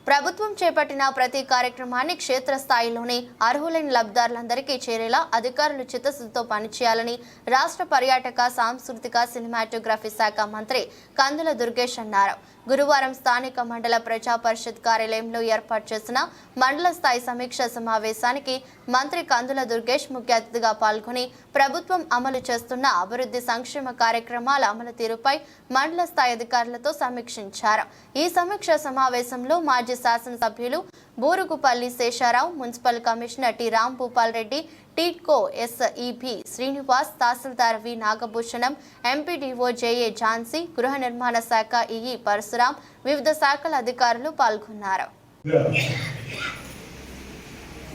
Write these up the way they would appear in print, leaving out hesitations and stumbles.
ప్రభుత్వం చేపట్టిన ప్రతి కార్యక్రమాన్ని క్షేత్రస్థాయిలోనే అర్హులైన లబ్ధిదారులందరికీ చేరేలా అధికారులు చిత్తశుద్ధితో పనిచేయాలని రాష్ట్ర పర్యాటక సాంస్కృతిక సినిమాటోగ్రఫీ శాఖ మంత్రి కందుల దుర్గేష్ అన్నారు. గురువారం స్థానిక మండల ప్రజా పరిషత్ కార్యాలయంలో ఏర్పాటు చేసిన మండల స్థాయి సమీక్ష సమావేశానికి మంత్రి కందుల దుర్గేష్ ముఖ్య అతిథిగా పాల్గొని ప్రభుత్వం అమలు చేస్తున్న అభివృద్ధి సంక్షేమ కార్యక్రమాల అమలు తీరుపై మండల స్థాయి అధికారులతో సమీక్షించారు. ఈ సమీక్ష సమావేశంలో మాజీ శాసనసభ్యులు Boorugupalli Sesharao, municipal commissioner T Rambhupal Reddy, TIDCO SEB Srinivas, tahsildar V Nagabhushanam, MPDO JA Jhansi, గృహ నిర్మాణ శాఖ ఈఈ పరశురాం, వివిధ శాఖల అధికారులు పాల్గొన్నారు.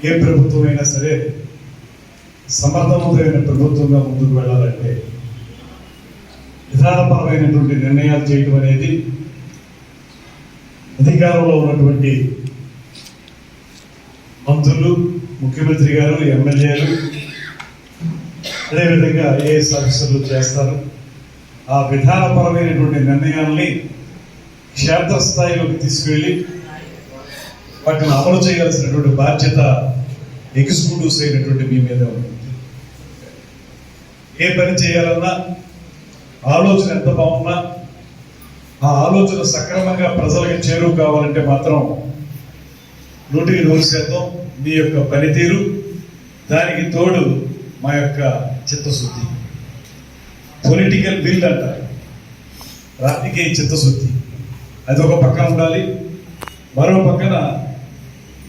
ఏ ప్రభుత్వమైనా సరే సమర్థవంతమైన ప్రభుత్వంగా ముందుకు వెళ్ళాలంటే విధానపరమైనటువంటి నిర్ణయాలు చేయడం అనేది అధికారంలో ఉన్నటువంటి మంత్రులు, ముఖ్యమంత్రి గారు, ఎమ్మెల్యేలు, అదేవిధంగా ఐఏఎస్ ఆఫీసర్లు చేస్తారు. ఆ విధానపరమైనటువంటి నిర్ణయాల్ని క్షేత్రస్థాయిలోకి తీసుకువెళ్ళి వాటిని అమలు చేయాల్సినటువంటి బాధ్యత ఎగ్జిక్యూటివ్స్ అయినటువంటి మీ మీద ఉంటుంది. ఏ పని చేయాలన్నా ఆలోచన ఎంత బాగున్నా ఆ ఆలోచన సక్రమంగా ప్రజలకు చేరువ కావాలంటే మాత్రం 100% మీ యొక్క పనితీరు, దానికి తోడు మా యొక్క చిత్తశుద్ధి, పొలిటికల్ విల్ అంటారు, రాజకీయ చిత్తశుద్ధి, అది ఒక పక్కన ఉండాలి. మరో పక్కన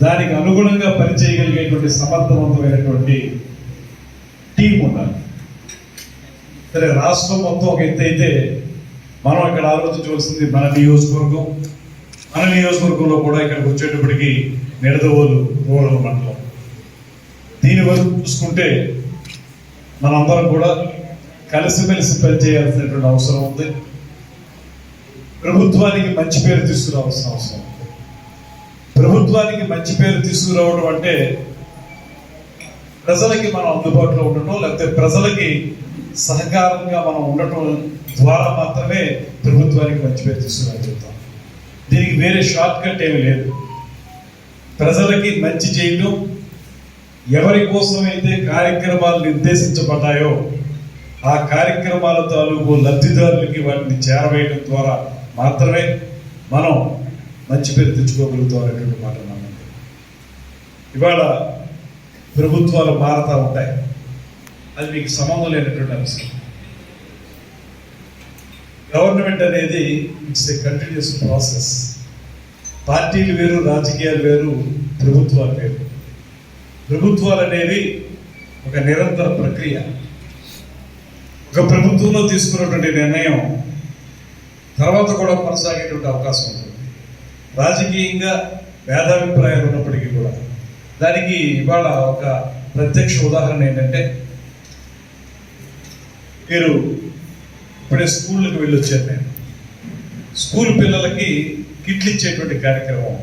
దానికి అనుగుణంగా పనిచేయగలిగేటువంటి సమర్థవంతమైనటువంటి టీం ఉండాలి. సరే, రాష్ట్రం మొత్తం ఒక ఎత్తు అయితే మనం ఇక్కడ ఆలోచించవలసింది మన నియోజకవర్గంలో కూడా ఇక్కడికి వచ్చేటప్పటికి నిడదవోలు రూరల్ మండలం. దీని వరకు చూసుకుంటే మనందరం కూడా కలిసిమెలిసి పనిచేయాల్సినటువంటి అవసరం ఉంది. ప్రభుత్వానికి మంచి పేరు తీసుకురావాల్సిన అవసరం ఉంది. ప్రభుత్వానికి మంచి పేరు తీసుకురావడం అంటే ప్రజలకి మనం అందుబాటులో ఉండటం, లేకపోతే ప్రజలకి సహకారంగా మనం ఉండటం ద్వారా మాత్రమే ప్రభుత్వానికి మంచి పేరు తీసుకురాగలుగుతాం. దీనికి వేరే షార్ట్ కట్ ఏమీ లేదు. ప్రజలకి మంచి చేయడం, ఎవరి కోసం అయితే కార్యక్రమాలు నిర్దేశించబడ్డాయో ఆ కార్యక్రమాల తాలూకు లబ్ధిదారులకి వాటిని చేరవేయడం ద్వారా మాత్రమే మనం మంచి పేరు తెచ్చుకోగలుగుతాం అనేటువంటి మాట నమ్మండి. ఇవాళ ప్రభుత్వాలు మారుతూ ఉంటాయి, అది మీకు సంబంధం లేనటువంటి అంశం. గవర్నమెంట్ అనేది ఇట్స్ ఏ కంటిన్యూస్ ప్రాసెస్. పార్టీలు వేరు, రాజకీయాలు వేరు, ప్రభుత్వాలు వేరు. ప్రభుత్వాలు అనేవి ఒక నిరంతర ప్రక్రియ. ఒక ప్రభుత్వంలో తీసుకున్నటువంటి నిర్ణయం తర్వాత కూడా కొనసాగేటువంటి అవకాశం ఉంటుంది. రాజకీయంగా భేదాభిప్రాయాలు ఉన్నప్పటికీ కూడా దానికి ఇవాళ ఒక ప్రత్యక్ష ఉదాహరణ ఏంటంటే, మీరు ఇప్పుడే స్కూళ్ళకి వెళ్ళొచ్చాను. నేను స్కూల్ పిల్లలకి కిట్లు ఇచ్చేటువంటి కార్యక్రమం.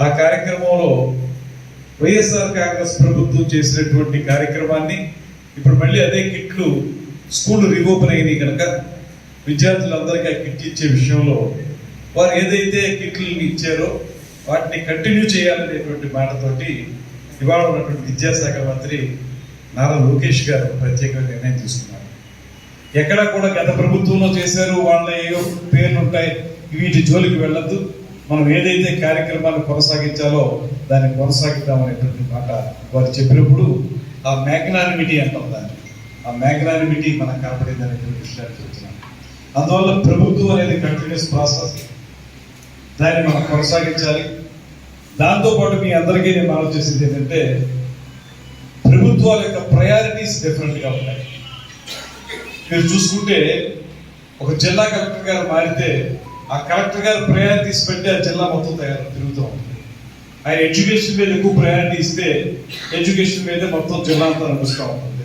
ఆ కార్యక్రమంలో వైఎస్ఆర్ కాంగ్రెస్ ప్రభుత్వం చేసినటువంటి కార్యక్రమాన్ని ఇప్పుడు మళ్ళీ అదే కిట్లు స్కూళ్ళు రీఓపెన్ అయినాయి కనుక విద్యార్థులందరికీ ఆ కిట్లు ఇచ్చే విషయంలో వారు ఏదైతే కిట్లు ఇచ్చారో వాటిని కంటిన్యూ చేయాలనేటువంటి మాటతోటి ఇవాళ ఉన్నటువంటి విద్యాశాఖ మంత్రి నారా లోకేష్ గారు ప్రత్యేకంగా నిర్ణయం తీసుకున్నారు. ఎక్కడ కూడా గత ప్రభుత్వంలో చేశారు, వాళ్ళ ఏవో పేర్లు ఉంటాయి, వీటి జోలికి వెళ్ళొద్దు, మనం ఏదైతే కార్యక్రమాన్ని కొనసాగించాలో దాన్ని కొనసాగిద్దామనేటువంటి మాట వారు చెప్పినప్పుడు ఆ మ్యాగ్నానిమిటీ అంటాం దాన్ని, ఆ మ్యాగ్నానిమిటీ మనకు కనపడింది అనేటువంటి విషయాన్ని చెప్తున్నాం. అందువల్ల ప్రభుత్వం అనేది కంటిన్యూస్ ప్రాసెస్, దాన్ని మనం కొనసాగించాలి. దాంతోపాటు మీ అందరికీ నేను మనం చేసేది ఏంటంటే, ప్రభుత్వాల యొక్క ప్రయారిటీస్ డిఫరెంట్గా ఉంటాయి. మీరు చూసుకుంటే ఒక జిల్లా కలెక్టర్ గారు మారితే ఆ కలెక్టర్ గారు ప్రయారిటీస్ పెట్టి ఆ జిల్లా మొత్తం తిరుగుతూ ఉంటుంది. ఆయన ఎడ్యుకేషన్ మీద ఎక్కువ ప్రయారిటీ ఇస్తే ఎడ్యుకేషన్ మీద మొత్తం జిల్లా అంతా నడుస్తూ ఉంటుంది.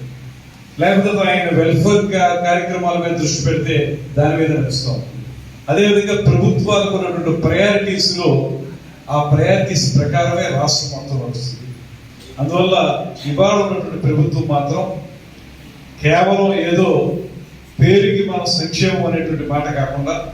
లేకపోతే ఆయన వెల్ఫేర్ కార్యక్రమాల మీద దృష్టి పెడితే దాని మీద నడుస్తూ ఉంటుంది. అదేవిధంగా ప్రభుత్వాలకు ఉన్నటువంటి ప్రయారిటీస్లో ఆ ప్రయారిటీస్ ప్రకారమే రాష్ట్రం మొత్తం నడుస్తుంది. అందువల్ల ఇవాళ ఉన్నటువంటి ప్రభుత్వం మాత్రం కేవలం ఏదో పేరుకి మన సంక్షేమం అనేటువంటి మాట కాకుండా